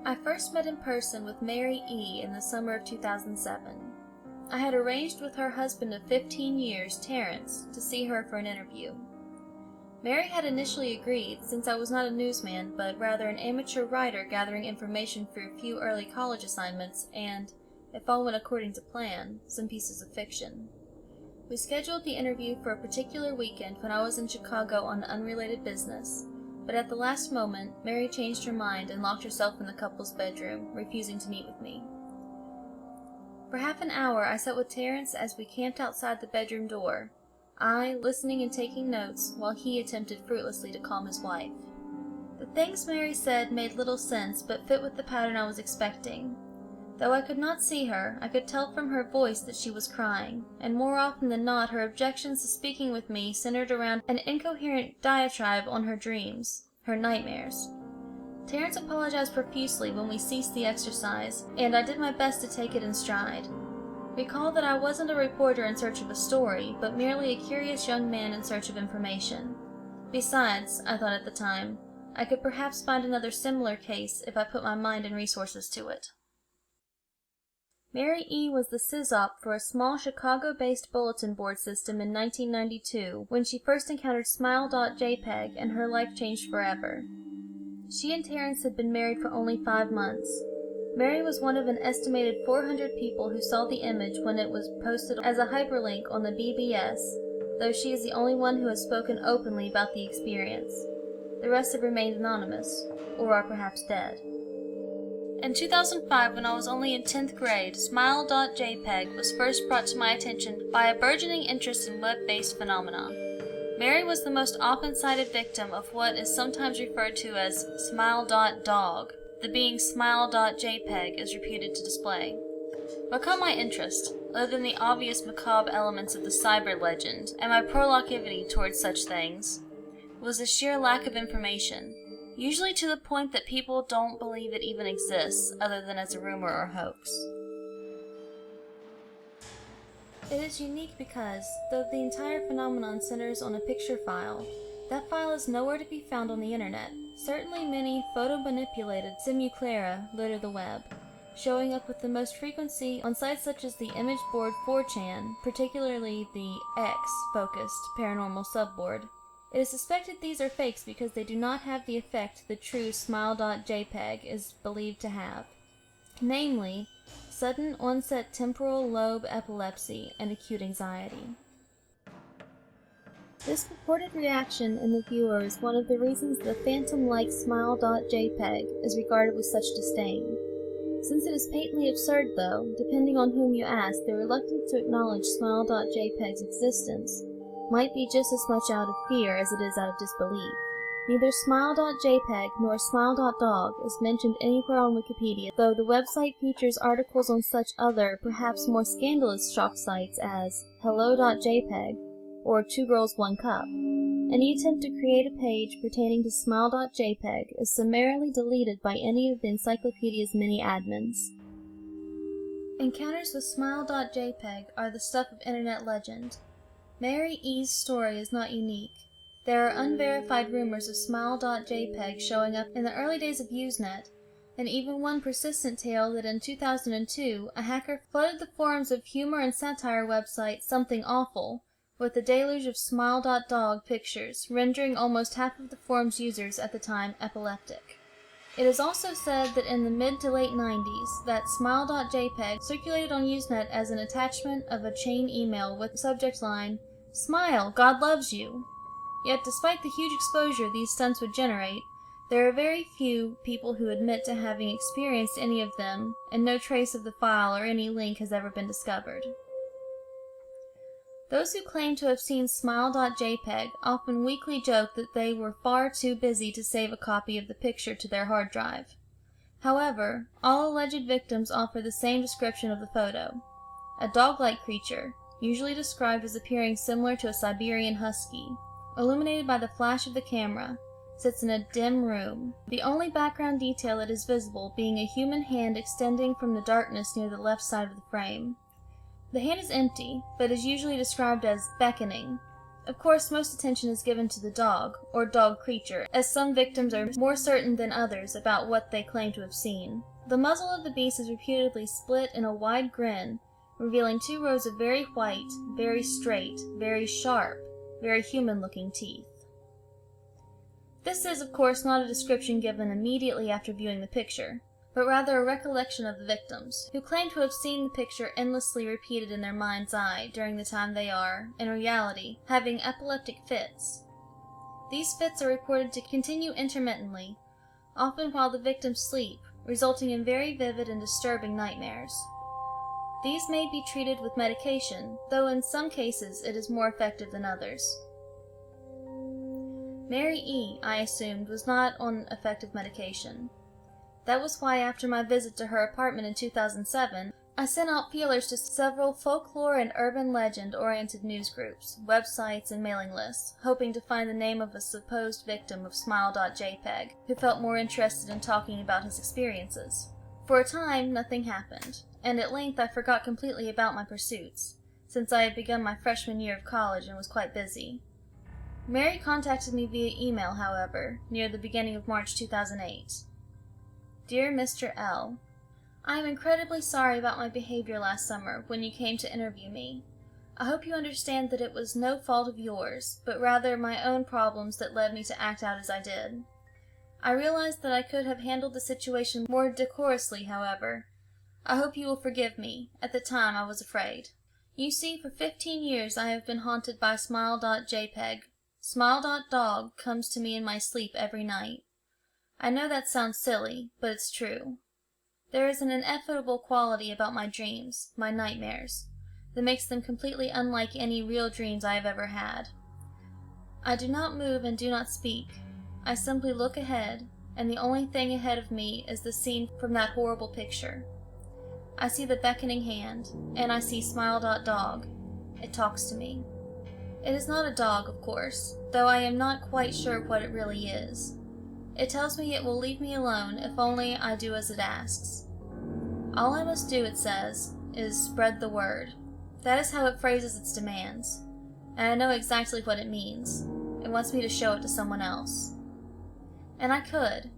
I first met in person with Mary E. in the summer of 2007. I had arranged with her husband of 15 years, Terrence, to see her for an interview. Mary had initially agreed, since I was not a newsman, but rather an amateur writer gathering information for a few early college assignments and, if all went according to plan, some pieces of fiction. We scheduled the interview for a particular weekend when I was in Chicago on unrelated business, but at the last moment, Mary changed her mind and locked herself in the couple's bedroom, refusing to meet with me. For half an hour I sat with Terrence as we camped outside the bedroom door, I listening and taking notes, while he attempted fruitlessly to calm his wife. The things Mary said made little sense, but fit with the pattern I was expecting. Though I could not see her, I could tell from her voice that she was crying, and more often than not her objections to speaking with me centered around an incoherent diatribe on her dreams, her nightmares. Terrence apologized profusely when we ceased the exercise, and I did my best to take it in stride. Recall that I wasn't a reporter in search of a story, but merely a curious young man in search of information. Besides, I thought at the time, I could perhaps find another similar case if I put my mind and resources to it. Mary E. was the SysOp for a small Chicago-based bulletin board system in 1992 when she first encountered smile.jpeg, and her life changed forever. She and Terrence had been married for only 5 months. Mary was one of an estimated 400 people who saw the image when it was posted as a hyperlink on the BBS, though she is the only one who has spoken openly about the experience. The rest have remained anonymous, or are perhaps dead. In 2005, when I was only in 10th grade, smile.jpeg was first brought to my attention by a burgeoning interest in web-based phenomena. Mary was the most often cited victim of what is sometimes referred to as smile.dog, the being smile.jpeg is reputed to display. What caught my interest, other than the obvious macabre elements of the cyber legend, and my proclivity towards such things, was the sheer lack of information, usually to the point that people don't believe it even exists, other than as a rumor or hoax. It is unique because, though the entire phenomenon centers on a picture file, that file is nowhere to be found on the internet. Certainly many photo-manipulated simulacra litter the web, showing up with the most frequency on sites such as the image board 4chan, particularly the X-focused paranormal subboard. It is suspected these are fakes because they do not have the effect the true smile.jpeg is believed to have, namely, sudden onset temporal lobe epilepsy and acute anxiety. This purported reaction in the viewer is one of the reasons the phantom-like smile.jpeg is regarded with such disdain. Since it is patently absurd, though, depending on whom you ask, the reluctance to acknowledge smile.jpeg's existence might be just as much out of fear as it is out of disbelief. Neither smile.jpeg nor smile.dog is mentioned anywhere on Wikipedia, though the website features articles on such other, perhaps more scandalous shock sites as hello.jpeg or 2 Girls 1 Cup. Any attempt to create a page pertaining to smile.jpeg is summarily deleted by any of the encyclopedia's many admins. Encounters with smile.jpeg are the stuff of internet legend. Mary E.'s story is not unique. There are unverified rumors of smile.jpeg showing up in the early days of Usenet, and even one persistent tale that in 2002 a hacker flooded the forums of humor and satire website Something Awful with a deluge of smile.dog pictures, rendering almost half of the forum's users at the time epileptic. It is also said that in the mid to late 90s, that smile.jpeg circulated on Usenet as an attachment of a chain email with the subject line, "Smile, God loves you." Yet despite the huge exposure these stunts would generate, there are very few people who admit to having experienced any of them, and no trace of the file or any link has ever been discovered. Those who claim to have seen smile.jpeg often weakly joke that they were far too busy to save a copy of the picture to their hard drive. However, all alleged victims offer the same description of the photo. A dog-like creature, usually described as appearing similar to a Siberian husky, illuminated by the flash of the camera, sits in a dim room, the only background detail that is visible being a human hand extending from the darkness near the left side of the frame. The hand is empty, but is usually described as beckoning, Of course, most attention is given to the dog, or dog creature, as some victims are more certain than others about what they claim to have seen. The muzzle of the beast is reputedly split in a wide grin, revealing 2 rows of very white, very straight, very sharp, very human-looking teeth. This is, of course, not a description given immediately after viewing the picture, but rather a recollection of the victims, who claim to have seen the picture endlessly repeated in their mind's eye during the time they are, in reality, having epileptic fits. These fits are reported to continue intermittently, often while the victims sleep, resulting in very vivid and disturbing nightmares. These may be treated with medication, though in some cases it is more effective than others. Mary E., I assumed, was not on effective medication. That was why after my visit to her apartment in 2007, I sent out feelers to several folklore and urban legend-oriented news groups, websites, and mailing lists, hoping to find the name of a supposed victim of smile.jpeg, who felt more interested in talking about his experiences. For a time, nothing happened, and at length I forgot completely about my pursuits, since I had begun my freshman year of college and was quite busy. Mary contacted me via email, however, near the beginning of March 2008. Dear Mr. L., I am incredibly sorry about my behavior last summer when you came to interview me. I hope you understand that it was no fault of yours, but rather my own problems that led me to act out as I did. I realize that I could have handled the situation more decorously, however. I hope you will forgive me. At the time, I was afraid. You see, for 15 years I have been haunted by smile.jpeg. Smile.dog comes to me in my sleep every night. I know that sounds silly, but it's true. There is an inevitable quality about my dreams, my nightmares, that makes them completely unlike any real dreams I have ever had. I do not move and do not speak. I simply look ahead, and the only thing ahead of me is the scene from that horrible picture. I see the beckoning hand, and I see smile.dog. It talks to me. It is not a dog, of course, though I am not quite sure what it really is. It tells me it will leave me alone if only I do as it asks. All I must do, it says, is spread the word. That is how it phrases its demands, and I know exactly what it means. It wants me to show it to someone else. And I could.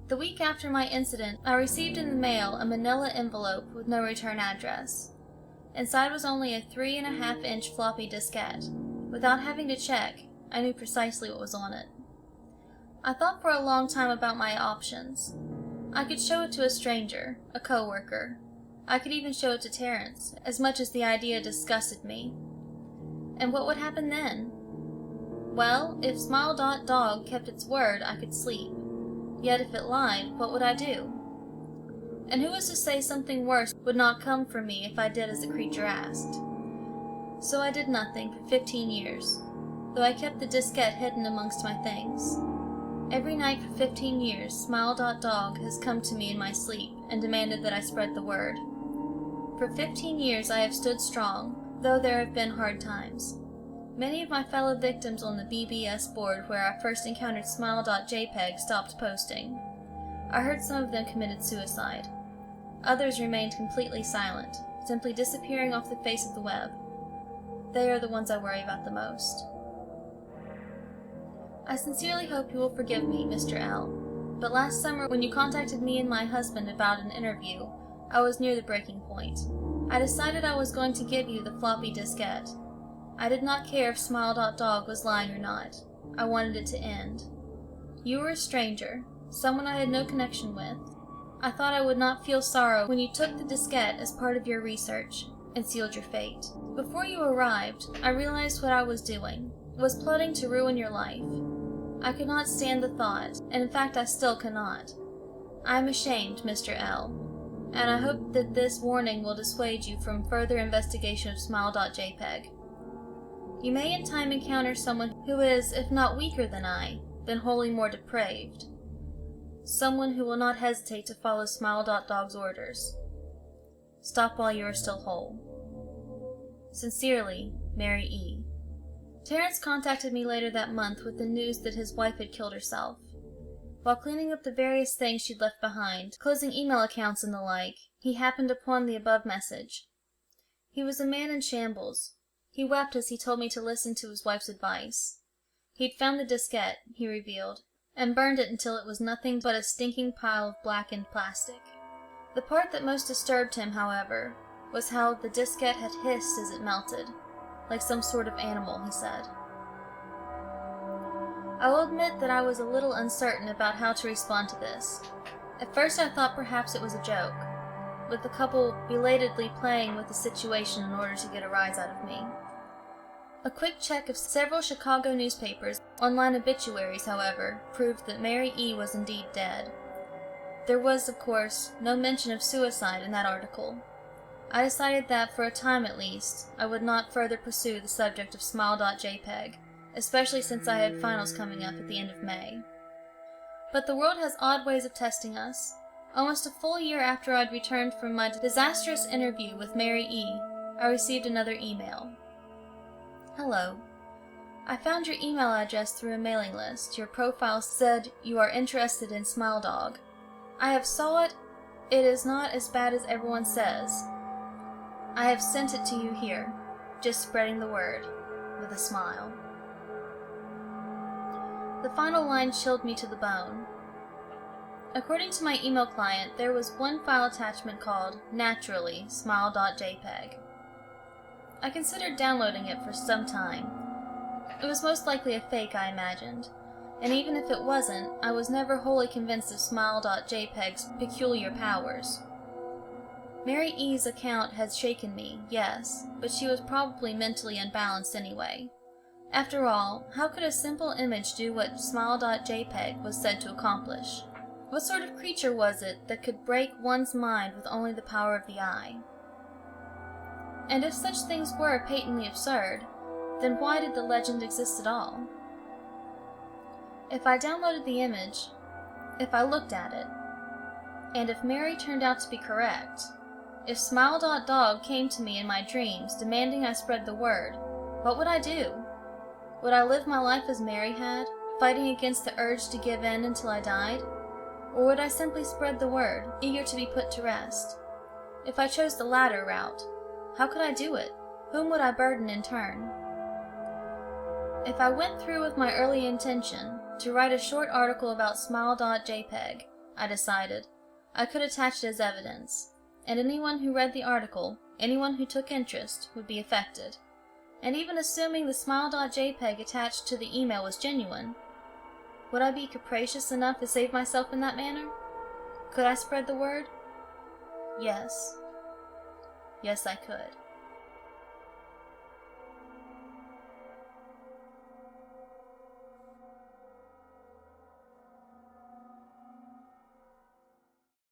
The week after my incident, I received in the mail a manila envelope with no return address. Inside was only a 3.5-inch floppy diskette. Without having to check, I knew precisely what was on it. I thought for a long time about my options. I could show it to a stranger, a coworker. I could even show it to Terrence, as much as the idea disgusted me. And what would happen then? Well, if smile.dog kept its word, I could sleep. Yet if it lied, what would I do? And who was to say something worse would not come for me if I did as the creature asked? So I did nothing for 15 years, though I kept the diskette hidden amongst my things. Every night for 15 years, smile.dog has come to me in my sleep and demanded that I spread the word. For 15 years I have stood strong, though there have been hard times. Many of my fellow victims on the BBS board where I first encountered smile.jpeg stopped posting. I heard some of them committed suicide. Others remained completely silent, simply disappearing off the face of the web. They are the ones I worry about the most. I sincerely hope you will forgive me, Mr. L., but last summer when you contacted me and my husband about an interview, I was near the breaking point. I decided I was going to give you the floppy diskette. I did not care if smile.dog was lying or not. I wanted it to end. You were a stranger, someone I had no connection with. I thought I would not feel sorrow when you took the diskette as part of your research and sealed your fate. Before you arrived, I realized what I was doing, was plotting to ruin your life. I could not stand the thought, and in fact I still cannot. I am ashamed, Mr. L., and I hope that this warning will dissuade you from further investigation of smile.jpeg. You may in time encounter someone who is, if not weaker than I, then wholly more depraved. Someone who will not hesitate to follow smile.dog's orders. Stop while you are still whole. Sincerely, Mary E. Terrence contacted me later that month with the news that his wife had killed herself. While cleaning up the various things she'd left behind, closing email accounts and the like, he happened upon the above message. He was a man in shambles. He wept as he told me to listen to his wife's advice. He'd found the diskette, he revealed, and burned it until it was nothing but a stinking pile of blackened plastic. The part that most disturbed him, however, was how the diskette had hissed as it melted, like some sort of animal, he said. I will admit that I was a little uncertain about how to respond to this. At first I thought perhaps it was a joke, with the couple belatedly playing with the situation in order to get a rise out of me. A quick check of several Chicago newspapers' online obituaries, however, proved that Mary E. was indeed dead. There was, of course, no mention of suicide in that article. I decided that, for a time at least, I would not further pursue the subject of smile.jpeg, especially since I had finals coming up at the end of May. But the world has odd ways of testing us. Almost a full year after I'd returned from my disastrous interview with Mary E., I received another email. Hello. I found your email address through a mailing list. Your profile said you are interested in smile.dog. I have saw it. It is not as bad as everyone says. I have sent it to you here. Just spreading the word. With a smile. The final line chilled me to the bone. According to my email client, there was one file attachment called, naturally, smile.jpeg. I considered downloading it for some time. It was most likely a fake, I imagined, and even if it wasn't, I was never wholly convinced of smile.jpeg's peculiar powers. Mary E.'s account had shaken me, yes, but she was probably mentally unbalanced anyway. After all, how could a simple image do what smile.jpeg was said to accomplish? What sort of creature was it that could break one's mind with only the power of the eye? And if such things were patently absurd, then why did the legend exist at all? If I downloaded the image, if I looked at it, and if Mary turned out to be correct, if smile.dog came to me in my dreams demanding I spread the word, what would I do? Would I live my life as Mary had, fighting against the urge to give in until I died? Or would I simply spread the word, eager to be put to rest? If I chose the latter route, how could I do it? Whom would I burden in turn? If I went through with my early intention to write a short article about smile.jpeg, I decided, I could attach it as evidence, and anyone who read the article, anyone who took interest, would be affected. And even assuming the smile.jpeg attached to the email was genuine, would I be capricious enough to save myself in that manner? Could I spread the word? Yes. Yes, I could.